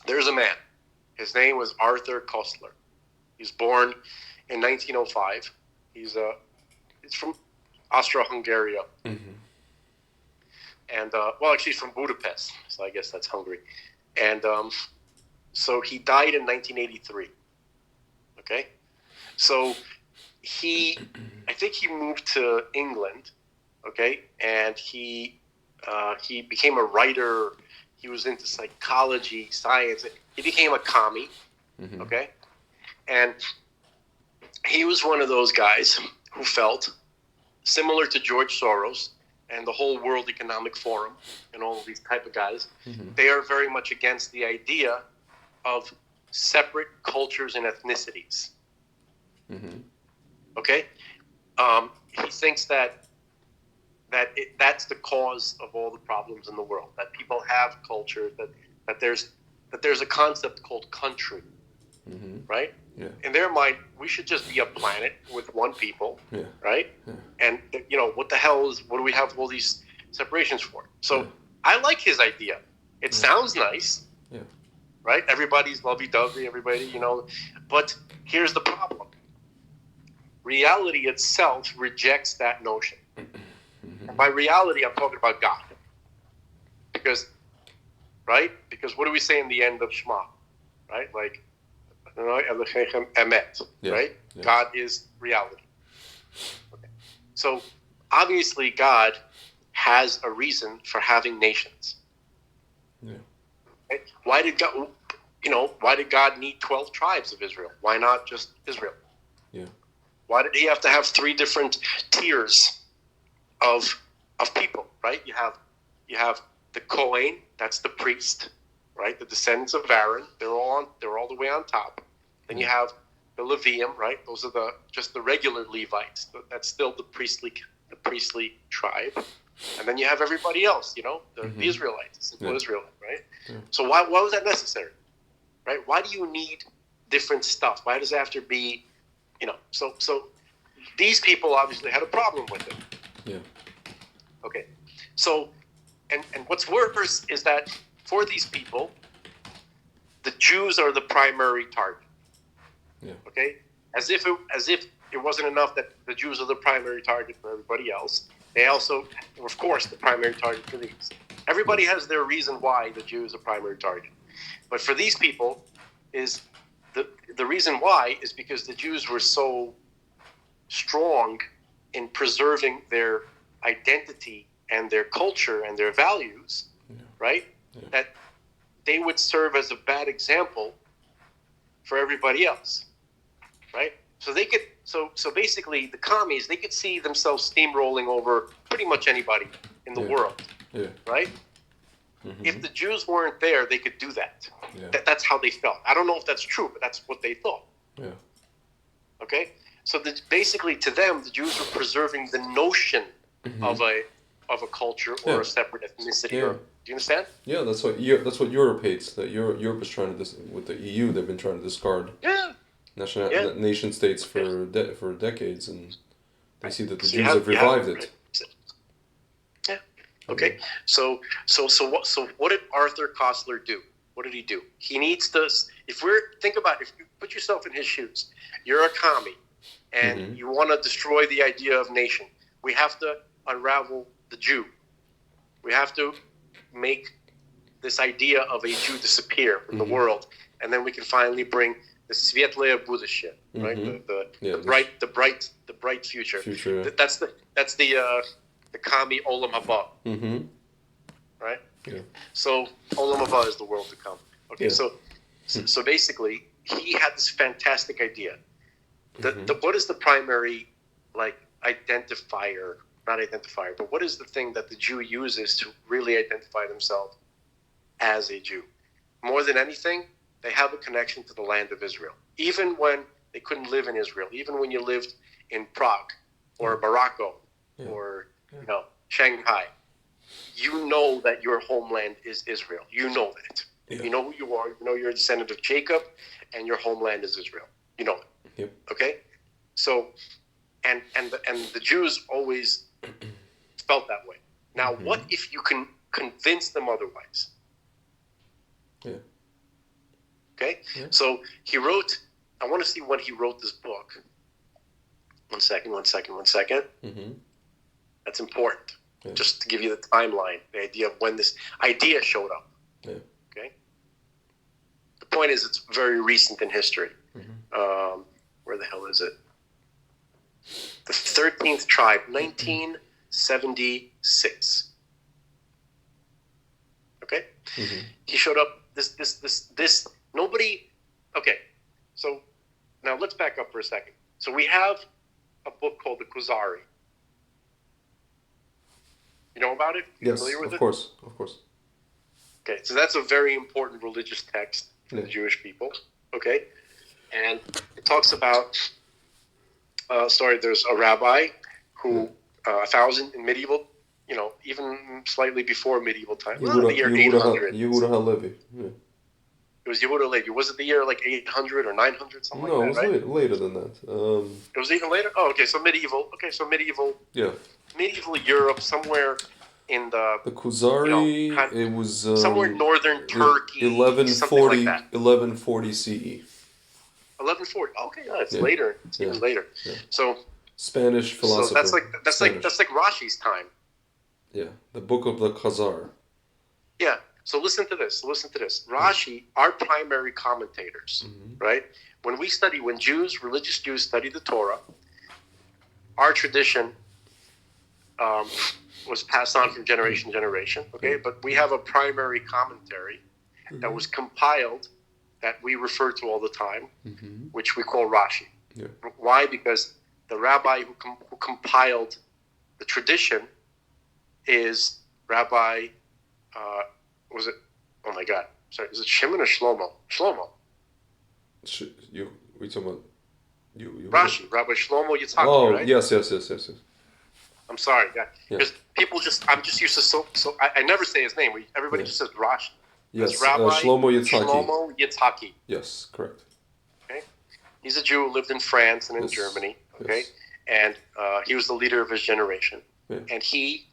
there's a man. His name was Arthur Koestler. He's born in 1905. He's from Austro-Hungary. Mm-hmm. And, well, actually, he's from Budapest, so I guess that's Hungary. And so he died in 1983. Okay? So I think he moved to England, okay? And he became a writer. He was into psychology, science. He became a commie, Mm-hmm. okay? And he was one of those guys who felt, similar to George Soros and the whole World Economic Forum and all of these type of guys, Mm-hmm. they are very much against the idea of separate cultures and ethnicities, Mm-hmm. okay? He thinks that's the cause of all the problems in the world, that people have culture, that there's a concept called country, Mm-hmm. right? Yeah. In their mind, we should just be a planet with one people, Yeah. right? Yeah. And, what do we have all these separations for? So Yeah. I like his idea. It sounds nice, Yeah. right? Everybody's lovey-dovey, everybody, But here's the problem. Reality itself rejects that notion. Mm-hmm. By reality, I'm talking about God. Because what do we say in the end of Shema? Right? Like, Elohechem emet, Yeah. right? Yeah. God is reality. Okay. So, obviously, God has a reason for having nations. Yeah. Right? Why did God need 12 tribes of Israel? Why not just Israel? Yeah. Why did he have to have 3 different tiers of people, right? You have the Kohen, that's the priest, right? The descendants of Aaron, they're all the way on top. Then you have the Levium, right? Those are just the regular Levites. That's still the priestly tribe. And then you have everybody else, the Israelites, the simple Israelite, right? Yeah. So why was that necessary, right? Why do you need different stuff? Why does it have to be, So these people obviously had a problem with it. Yeah. Okay, so and what's worse is that for these people, the Jews are the primary target. Yeah. Okay, as if it wasn't enough that the Jews are the primary target for everybody else. They also, of course, the primary target for these. Everybody has their reason why the Jew is a primary target, but for these people, is the reason why is because the Jews were so strong in preserving their identity and their culture and their values, right? Yeah. That they would serve as a bad example for everybody else, right? So they could, so basically the commies, they could see themselves steamrolling over pretty much anybody in the world, right? Mm-hmm. If the Jews weren't there, they could do that. Yeah. That's how they felt. I don't know if that's true, but that's what they thought. Yeah. Okay? So basically, to them, the Jews were preserving the notion of a culture or a separate ethnicity. Yeah. Do you understand? Yeah, that's what Europe hates. That Europe is trying to with the EU. They've been trying to discard nation states for decades, and they see that the Jews have revived it. Yeah. Okay. So what did Arthur Koestler do? What did he do? He needs to. If you put yourself in his shoes, you're a commie, and you want to destroy the idea of nation. We have to unravel the Jew. We have to make this idea of a Jew disappear from the world, and then we can finally bring the Svetlae Budishya, right? The bright future. That's the commie Olam Haba, right? Yeah. So Olam Haba is the world to come. Okay, so basically he had this fantastic idea. What is the primary identifier? Not identifier, but what is the thing that the Jew uses to really identify themselves as a Jew? More than anything, they have a connection to the land of Israel. Even when they couldn't live in Israel, even when you lived in Prague or Morocco or Shanghai, you know that your homeland is Israel. You know that. Yeah. You know who you are. You know you're a descendant of Jacob, and your homeland is Israel. You know it. Yep. Okay? So, and the Jews always felt that way. Now, what if you can convince them otherwise? Yeah. Okay? Yeah. So he wrote, I want to see when he wrote this book. One second. Mm-hmm. That's important. Yeah. Just to give you the timeline, the idea of when this idea showed up. Yeah. Okay? The point is, it's very recent in history. Mm-hmm. Where the hell is it? The 13th tribe, 1976. Okay? Mm-hmm. He showed up, this, nobody, okay, so now let's back up for a second. So we have a book called the Khazar. You know about it? You Yes, familiar with of course. Okay, so that's a very important religious text for the Jewish people. Okay, and it talks about. There's a rabbi who 1,000 in medieval, even slightly before medieval time. The year 800. Yehuda Halevi. Yeah. It was Yehuda Levi. Was it the year like 800 or 900, something no, like that? No, it was later than that. It was even later. Oh, okay. So medieval. Yeah. Medieval Europe, somewhere in the Khazari. It was somewhere in northern Turkey. 1140. Like 1140 CE. 1140. Okay, yeah, it's later. It's even later. Yeah. So Spanish philosopher. So that's like Rashi's time. Yeah, the book of the Khazar. Yeah. So listen to this. Rashi, our primary commentators, right? When religious Jews study the Torah, our tradition was passed on from generation to generation, okay? But we have a primary commentary that was compiled that we refer to all the time, which we call Rashi. Yeah. Why? Because the rabbi who compiled the tradition is Rabbi... was it? Oh my God! Sorry, is it Shimon or Shlomo? Shlomo. We talking about you? Rashi, Rabbi Shlomo Yitzhaki. Oh, right? Yes. I'm sorry, because I'm just used to I never say his name. Everybody just says Rashi. Yes, Rabbi Shlomo Yitzhaki. Shlomo Yitzhaki. Yes, correct. Okay, he's a Jew who lived in France and in Germany. Okay, and he was the leader of his generation, and he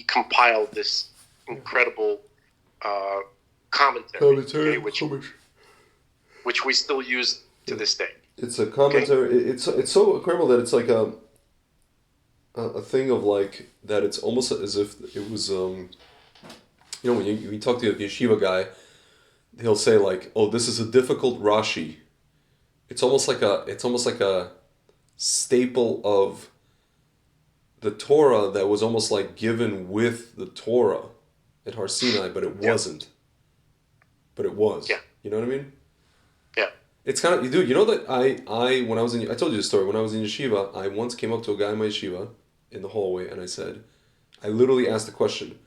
compiled this incredible commentary, okay, which we still use to this day. It's a commentary. Okay? It's so incredible that it's like a thing of like that. It's almost as if it was when you talk to a yeshiva guy, he'll say like, "Oh, this is a difficult Rashi." It's almost like a staple of the Torah that was almost like given with the Torah at Har Sinai, but it wasn't. But it was. Yeah. You know what I mean? Yeah. It's kind of, dude, you know that I told you the story, when I was in yeshiva, I once came up to a guy in my yeshiva in the hallway and I literally asked the question,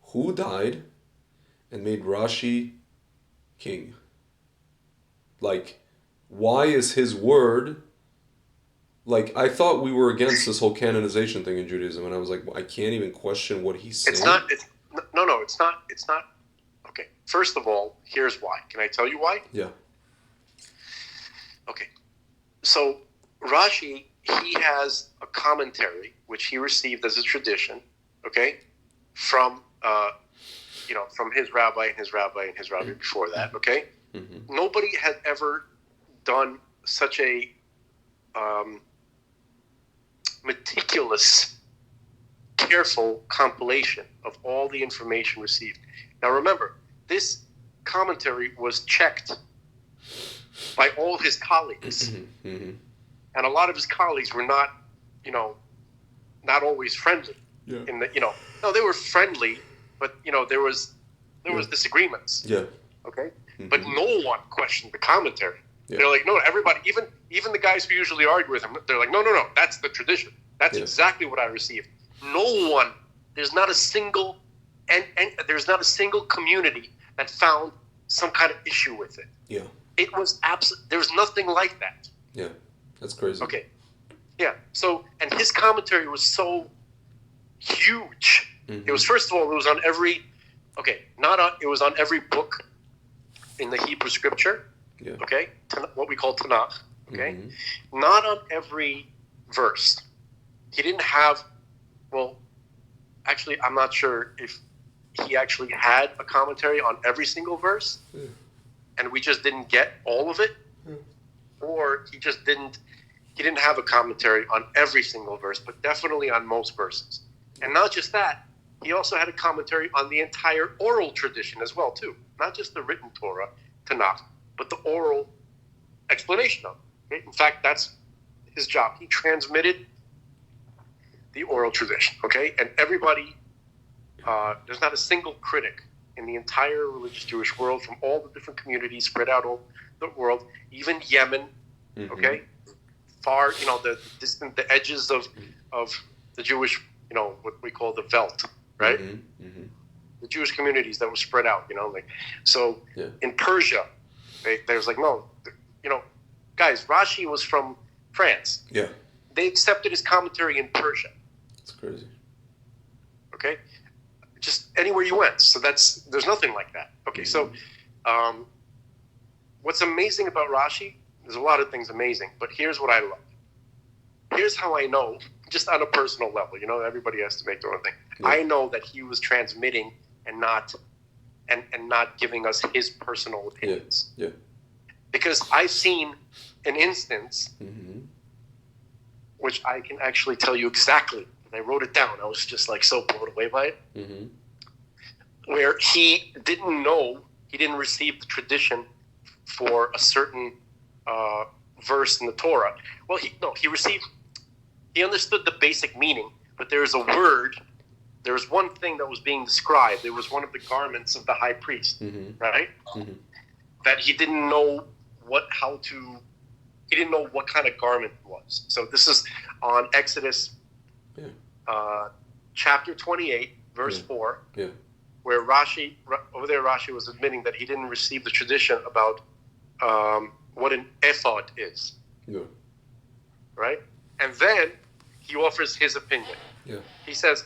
who died and made Rashi king? Like, why is his word... Like, I thought we were against this whole canonization thing in Judaism, and I was like, well, I can't even question what he's saying. It's not. Okay, first of all, here's why. Can I tell you why? Yeah. Okay, so Rashi, he has a commentary, which he received as a tradition, okay, from his rabbi and his rabbi and his rabbi before that, okay? Mm-hmm. Nobody had ever done such a... meticulous, careful compilation of all the information received. Now remember, this commentary was checked by all his colleagues. And a lot of his colleagues were not always friendly. Yeah. No, they were friendly, but there was disagreements. Yeah. Okay? Mm-hmm. But no one questioned the commentary. Yeah. They're like, no, everybody, even the guys who usually argue with him, they're like, no, that's the tradition. That's exactly what I received. No one, there's not a single community that found some kind of issue with it. Yeah. It was there's nothing like that. Yeah, that's crazy. Okay. Yeah. So, and his commentary was so huge. Mm-hmm. It was, first of all, it was on every book in the Hebrew scripture. Yeah. Okay, what we call Tanakh. Okay, mm-hmm. Not on every verse. He didn't have. Well, actually, I'm not sure if he actually had a commentary on every single verse, and we just didn't get all of it, or he didn't have a commentary on every single verse, but definitely on most verses. And not just that, he also had a commentary on the entire oral tradition as well, too. Not just the written Torah, Tanakh, but the oral explanation of it. Okay? In fact, that's his job. He transmitted the oral tradition, okay? And everybody, there's not a single critic in the entire religious Jewish world from all the different communities spread out all the world, even Yemen, okay? Far, the edges of the Jewish, what we call the Welt, right? The Jewish communities that were spread out, in Persia, there's like, no, guys, Rashi was from France. Yeah. They accepted his commentary in Persia. It's crazy. Okay? Just anywhere you went. So there's nothing like that. Okay, so what's amazing about Rashi, there's a lot of things amazing, but here's what I love. Here's how I know, just on a personal level, everybody has to make their own thing. Yeah. I know that he was transmitting and not giving us his personal opinions. Yeah. Because I've seen an instance which I can actually tell you exactly. I wrote it down. I was just like so blown away by it. Where he didn't receive the tradition for a certain verse in the Torah. Well, he understood the basic meaning, but there's a word, there was one thing that was being described. It was one of the garments of the high priest, right? That he didn't know he didn't know what kind of garment it was. So this is on Exodus chapter 28, verse 4, where Rashi was admitting that he didn't receive the tradition about what an ephod is. Yeah. Right? And then he offers his opinion. Yeah. He says,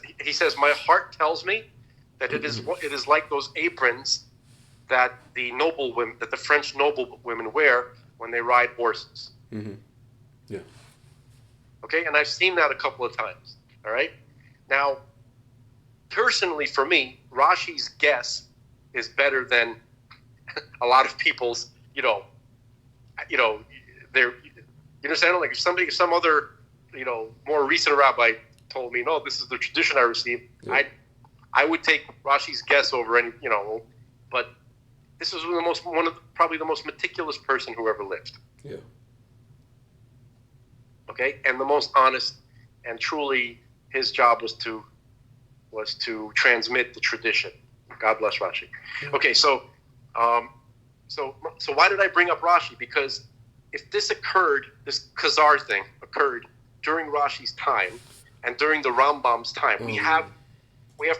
my heart tells me that it is like those aprons that the French noble women wear when they ride horses. Yeah. Okay, and I've seen that a couple of times. All right. Now, personally, for me, Rashi's guess is better than a lot of people's. They're. You understand? Like if some other, more recent rabbi told me, no, this is the tradition I received. Yeah. I would take Rashi's guess over any, but this was probably the most meticulous person who ever lived. Yeah. Okay, and the most honest, and truly, his job was to transmit the tradition. God bless Rashi. Okay, so why did I bring up Rashi? Because if this Khazar thing occurred during Rashi's time and during the Rambam's time, we have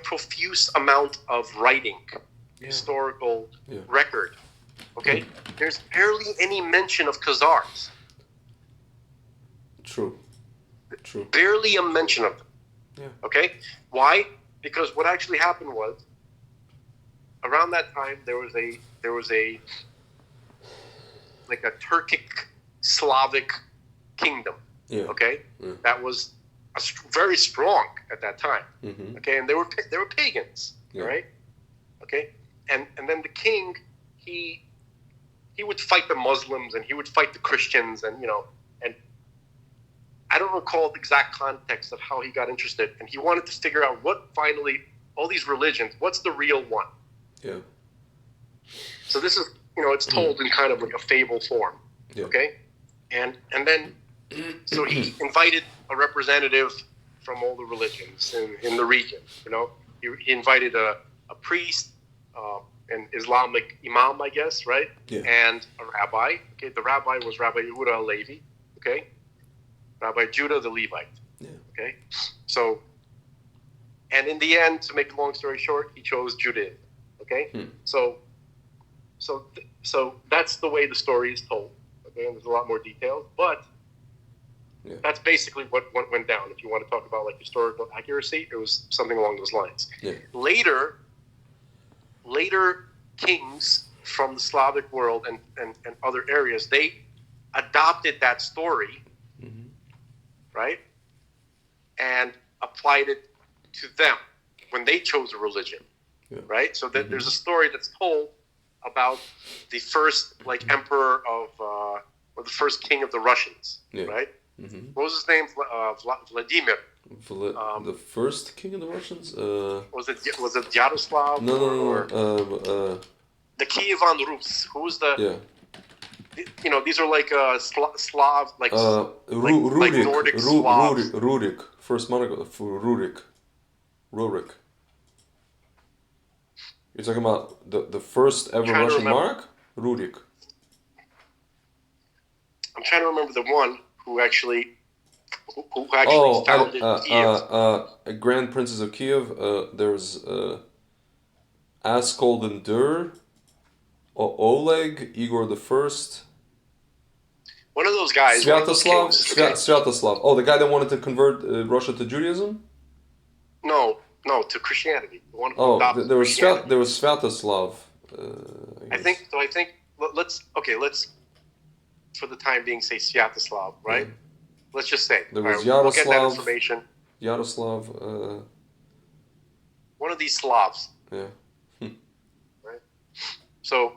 profuse amount of writing, historical record. Okay, there's barely any mention of Khazars. True. Barely a mention of them. Yeah. Okay, why? Because what actually happened was, around that time there was a like a Turkic Slavic kingdom. Yeah. Okay, that was very strong at that time. Okay, and they were pagans. Yeah. Right. Okay, and then the king he would fight the Muslims and he would fight the Christians and and I don't recall the exact context of how he got interested, and he wanted to figure out all these religions, what's the real one? Yeah. So this is, it's told in kind of like a fable form. Yeah. Okay? And then, so he invited a representative from all the religions in the region, He invited a priest, an Islamic imam, I guess, right? Yeah. And a rabbi. Okay, the rabbi was Rabbi Yehuda Halevi, okay? Rabbi Judah the Levite. Yeah. Okay? So, and in the end, to make a long story short, he chose Judaism. Okay? So that's the way the story is told. Okay? And there's a lot more details, but that's basically what went down. If you want to talk about like historical accuracy, it was something along those lines. Yeah. Later kings from the Slavic world and other areas, they adopted that story, right? And applied it to them when they chose a religion. Yeah. right? So that there's a story that's told about the first emperor of or the first king of the Russians, right? Mm-hmm. What was his name? Vladimir. The first king of the Russians? Was it Yaroslav? No. The Kievan Rus. Who's the? Yeah. These are like Slav, like Rurik. Nordic Slavs. Rurik. First monarch of Rurik. Rurik. You're talking about the first ever Russian monarch? Rurik. I'm trying to remember the one who actually founded Kiev. Grand Princes of Kiev. There's Askold and Dur, Oleg, Igor the First. One of those guys. Sviatoslav. Sviatoslav. Oh, the guy that wanted to convert Russia to Judaism. No, to Christianity. The one who adopted Christianity. There was Sviatoslav. I think let's for the time being say Sviatoslav, right? Yeah. Let's just say there was Yaroslav. We'll get that information. Yaroslav. One of these Slavs. Yeah. Right. So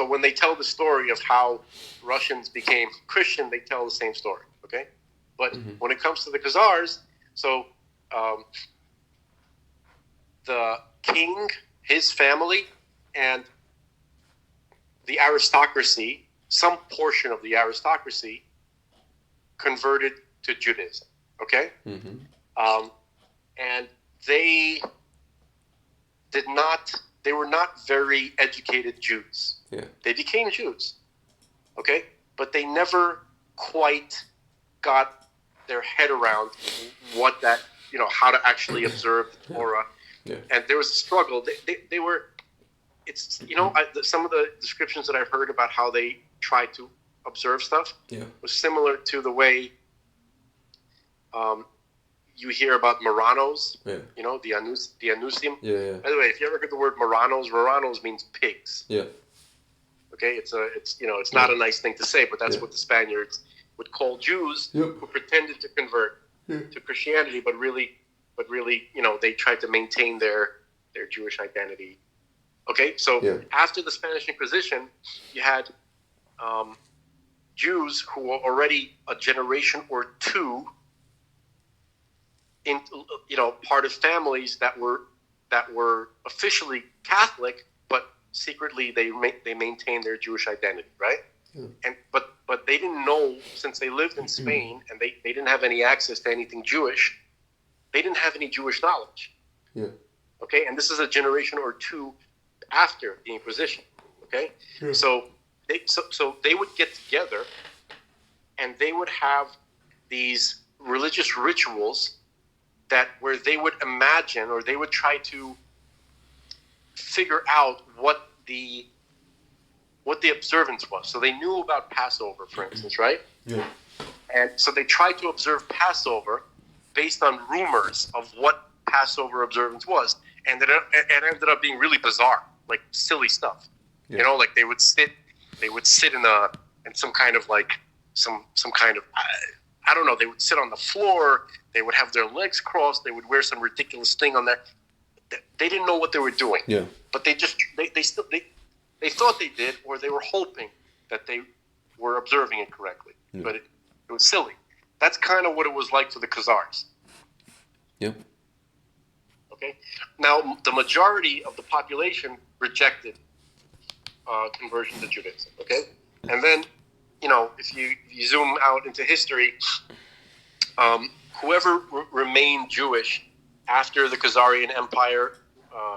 when they tell the story of how Russians became Christian, they tell the same story. Okay, but when it comes to the Khazars, so the king, his family, and the aristocracy, some portion of the aristocracy, converted to Judaism. Okay, and they were not very educated Jews. Yeah. They became Jews. Okay, but they never quite got their head around what that, how to actually observe the Torah. Yeah. And there was a struggle. They were, some of the descriptions that I've heard about how they tried to observe stuff was similar to the way you hear about Marranos, the Anusim. Yeah. By the way, if you ever heard the word Marranos means pigs. Yeah. Okay, it's not a nice thing to say, but that's what the Spaniards would call Jews who pretended to convert to Christianity, but really, they tried to maintain their Jewish identity. Okay, so after the Spanish Inquisition, you had Jews who were already a generation or two in, part of families that were officially Catholic, but secretly they maintained their Jewish identity, right? And but they didn't know, since they lived in Spain and they didn't have any access to anything Jewish, they didn't have any Jewish knowledge. Yeah. Okay, and this is a generation or two after the Inquisition. Okay, so they would get together and they would have these religious rituals where they would imagine, or they would try to figure out what the observance was. So they knew about Passover, for instance, right? Yeah. And so they tried to observe Passover based on rumors of what Passover observance was, and it ended up being really bizarre, like silly stuff. Yeah. Like they would sit in some kind of some kind of, I don't know, they would sit on the floor, they would have their legs crossed, they would wear some ridiculous thing on their, they didn't know what they were doing. Yeah. But they thought they did, or they were hoping that they were observing it correctly. Yeah. But it was silly. That's kind of what it was like for the Khazars. Yep. Okay. Now, the majority of the population rejected conversion to Judaism. Okay. And then, if you zoom out into history, whoever remained Jewish after the Khazarian Empire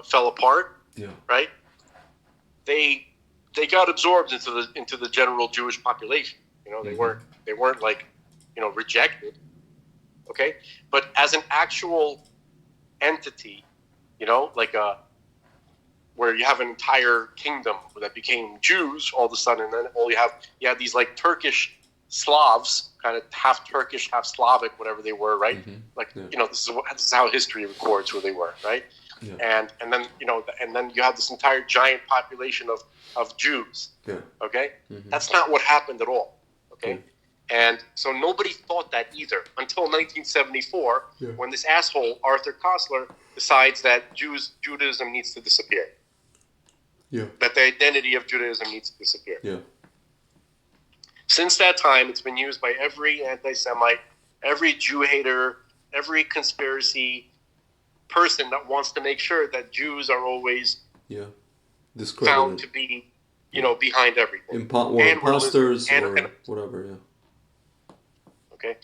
fell apart, right? They got absorbed into the general Jewish population. They weren't like, rejected. Okay, but as an actual entity, where you have an entire kingdom that became Jews all of a sudden, and then you have these like Turkish Slavs, kind of half Turkish, half Slavic, whatever they were, right? This is how history records who they were, right? Yeah. And then you have this entire giant population of Jews. Yeah. Okay, that's not what happened at all. Okay, And so nobody thought that either until 1974, when this asshole, Arthur Koestler, decides that Judaism needs to disappear. Yeah. That the identity of Judaism needs to disappear. Yeah. Since that time, it's been used by every anti-Semite, every Jew hater, every conspiracy person that wants to make sure that Jews are always found to be, behind everything. Imposters or whatever, yeah. Okay.